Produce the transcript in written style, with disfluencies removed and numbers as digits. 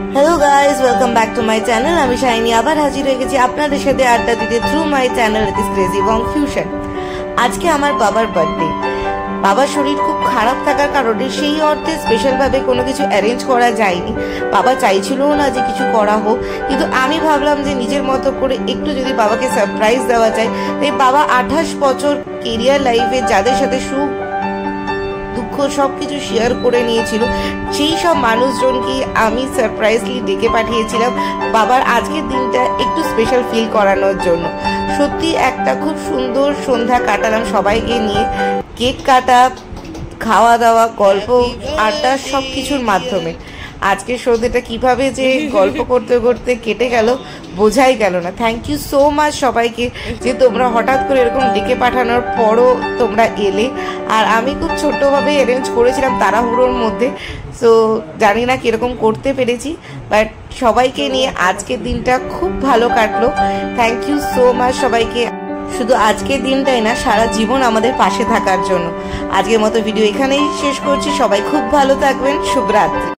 Hello guys, welcome back to my channel. আমি Shiny আবার হাজির হয়ে গেছি আপনাদের সাথে আড্ডা দিতে through my channel it is crazy confusion. আজকে আমার বাবার বার্থডে। বাবার শরীর খুব খারাপ থাকার কারণে সেই অর্থে স্পেশাল ভাবে কোনো কিছু অ্যারেঞ্জ করা যায়নি। বাবা চাইছিলও না যে কিছু করা হোক, কিন্তু আমি ভাবলাম যে নিজের মতো করে একটু যদি বাবাকে সারপ্রাইজ দেওয়া যায়। তাই বাবা 28 বছর কেরিয়ার লাইফে যাদের সাথে সুখ দুঃখ সবকিছু শেয়ার করে নিয়েছিল, সেই সব মানুষজনকে আমি সারপ্রাইজলি ডেকে পাঠিয়েছিলাম বাবার আজকের দিনটা একটু স্পেশাল ফিল করানোর জন্য। সত্যি একটা খুব সুন্দর সন্ধ্যা কাটালাম সবাইকে নিয়ে। কেক কাটা, খাওয়া দাওয়া, গল্প আড্ডা সব কিছুর মাধ্যমে আজকের সন্ধ্যাটা কিভাবে যে গল্প করতে করতে কেটে গেল বোঝাই গেল না। থ্যাংক ইউ সো মাচ সবাইকে যে তোমরা হঠাৎ করে এরকম ডেকে পাঠানোর পরও তোমরা এলে। আর আমি খুব ছোট্টভাবে অ্যারেঞ্জ করেছিলাম তাড়াহুড়োর মধ্যে, সো জানি না কীরকম করতে পেরেছি, বাট সবাইকে নিয়ে আজকের দিনটা খুব ভালো কাটলো। থ্যাংক ইউ সো মাচ সবাইকে, শুধু আজকের দিনটাই না, সারা জীবন আমাদের পাশে থাকার জন্য। আজকের মতো ভিডিও এখানেই শেষ করছি। সবাই খুব ভালো থাকবেন। শুভরাত্রি।